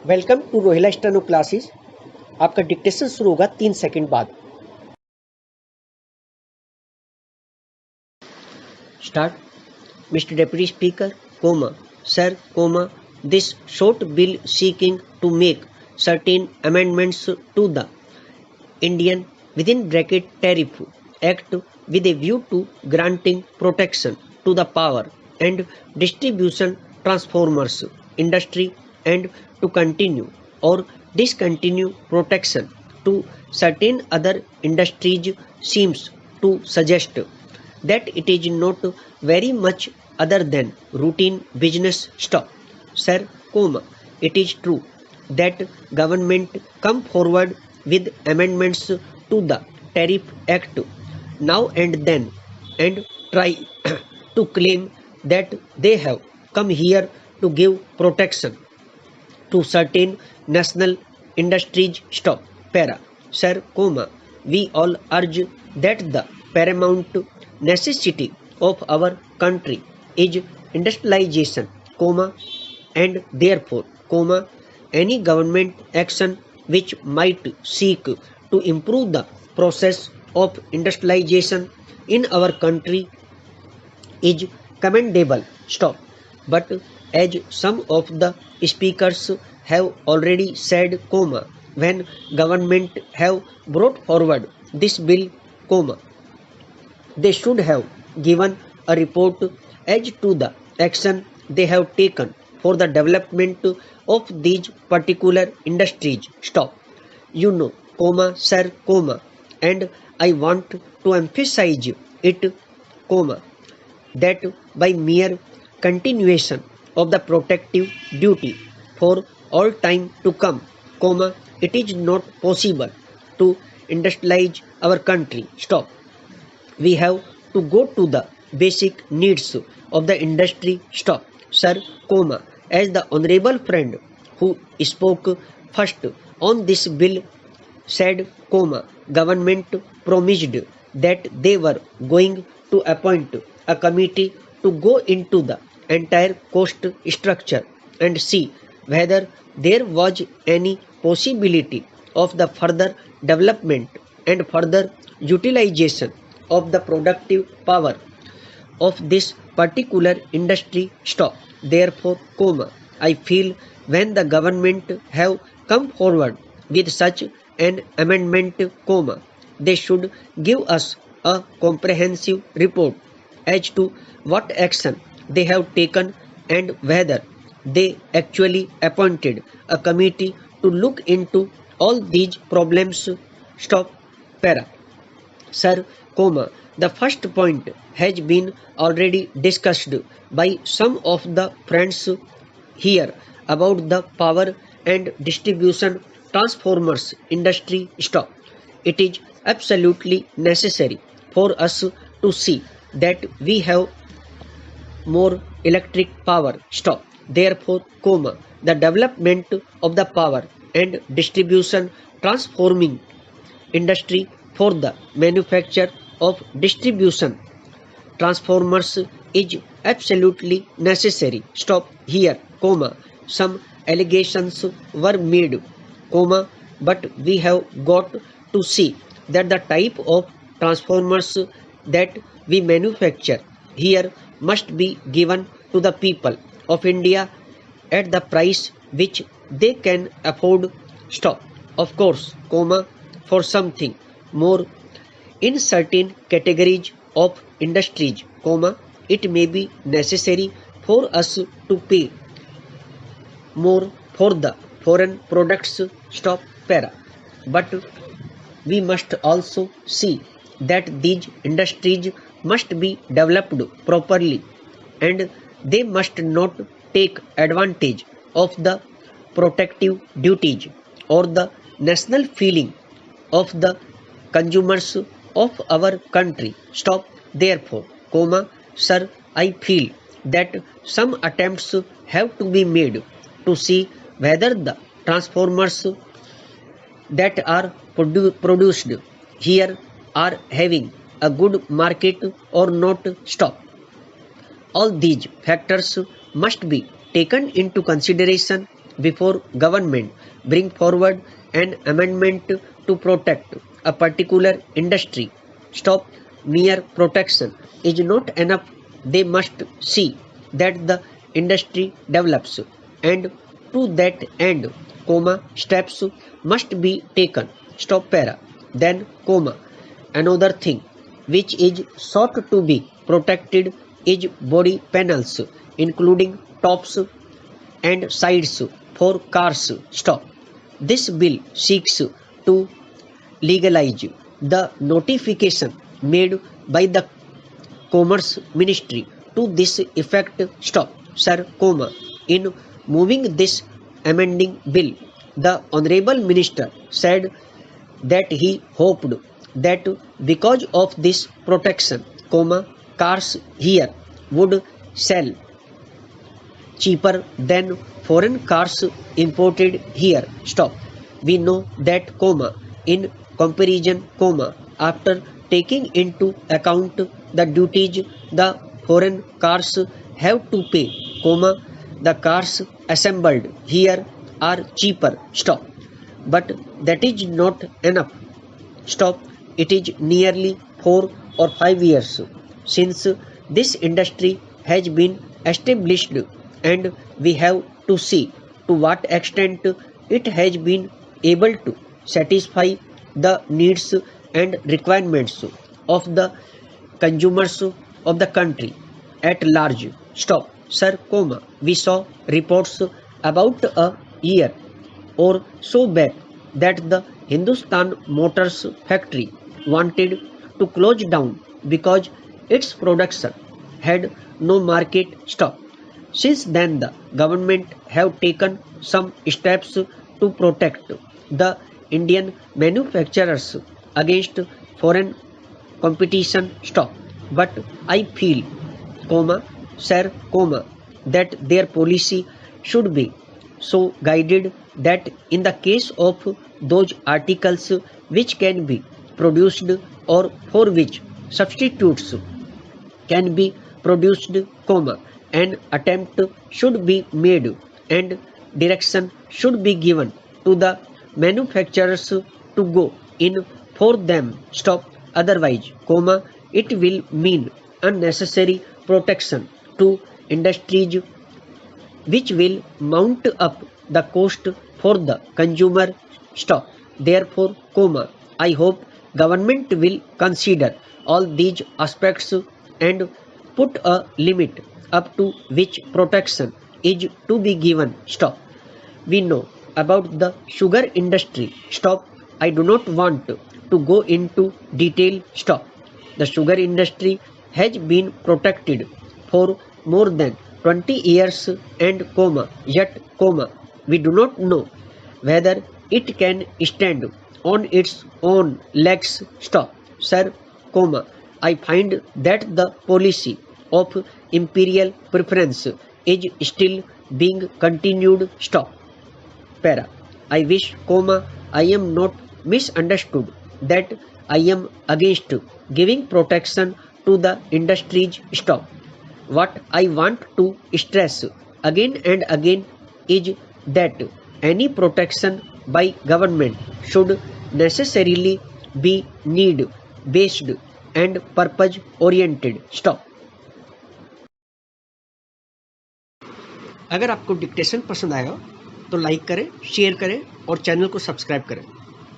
Welcome to Rohila steno classes. आपका dictation शुरू होगा 3 सेकंड बाद। Start. Mister deputy speaker, sir, this short bill seeking to make certain amendments to the Indian within bracket tariff act with a view to granting protection to the power and distribution transformers industry and to continue or discontinue protection to certain other industries seems to suggest that it is not very much other than routine business stuff. Sir, it is true that government come forward with amendments to the Tariff Act now and then and try to claim that they have come here to give protection to certain national industries stop. Para. Sir, we all urge that the paramount necessity of our country is industrialization, and therefore, any government action which might seek to improve the process of industrialization in our country is commendable. Stop. But as some of the speakers have already said, when government have brought forward this bill, they should have given a report as to the action they have taken for the development of these particular industries. Stop. Sir, and I want to emphasize it, that by mere continuation of the protective duty for all time to come, it is not possible to industrialize our country. Stop. We have to go to the basic needs of the industry. Stop. Sir, as the honorable friend who spoke first on this bill said, government promised that they were going to appoint a committee to go into the entire cost structure and see whether there was any possibility of the further development and further utilization of the productive power of this particular industry. Stop. Therefore, I feel when the government have come forward with such an amendment, they should give us a comprehensive report as to what action they have taken and whether they actually appointed a committee to look into all these problems. Stop. Para. Sir, the first point has been already discussed by some of the friends here about the power and distribution transformers industry. Stop. It is absolutely necessary for us to see that we have more electric power. Stop. Therefore, the development of the power and distribution transforming industry for the manufacture of distribution transformers is absolutely necessary. Stop here, some allegations were made, but we have got to see that the type of transformers that we manufacture here must be given to the people of India at the price which they can afford. Stop. Of course, for something more in certain categories of industries, it may be necessary for us to pay more for the foreign products. Stop. Para. But we must also see that these industries must be developed properly and they must not take advantage of the protective duties or the national feeling of the consumers of our country. Stop. Therefore, sir, I feel that some attempts have to be made to see whether the transformers that are produced here are having a good market or not. Stop. All these factors must be taken into consideration before government bring forward an amendment to protect a particular industry. Stop. Mere protection is not enough. They must see that the industry develops, and to that end, steps must be taken. Stop para. Then, another thing which is sought to be protected is body panels, including tops and sides for cars. Stop. This bill seeks to legalize the notification made by the Commerce Ministry to this effect. Stop. Sir, in moving this amending bill, the Honorable Minister said that he hoped that because of this protection, cars here would sell cheaper than foreign cars imported here. Stop. We know that, in comparison, after taking into account the duties the foreign cars have to pay, the cars assembled here are cheaper. Stop. But that is not enough. Stop. It is nearly 4 or 5 years since this industry has been established, and we have to see to what extent it has been able to satisfy the needs and requirements of the consumers of the country at large. Stop. Sir, we saw reports about a year or so back that the Hindustan Motors factory wanted to close down because its production had no market. Stop. Since then, the government have taken some steps to protect the Indian manufacturers against foreign competition. Stop. But I feel, sir, that their policy should be so guided that in the case of those articles which can be produced or for which substitutes can be produced, an attempt should be made and direction should be given to the manufacturers to go in for them. Stop. Otherwise, it will mean unnecessary protection to industries which will mount up the cost for the consumer. Stop. Therefore, I hope government will consider all these aspects and put a limit up to which protection is to be given. Stop. We know about the sugar industry. Stop. I do not want to go into detail. Stop. The sugar industry has been protected for more than 20 years and, yet, we do not know whether it can stand on its own legs. Stop. Sir, I find that the policy of imperial preference is still being continued. Stop. Para. I wish, I am not misunderstood that I am against giving protection to the industries. Stop. What I want to stress again and again is that any protection by government should necessarily be need based and purpose oriented. Stop. अगर आपको dictation पसंद आया तो like करें, share करें और channel को subscribe करें।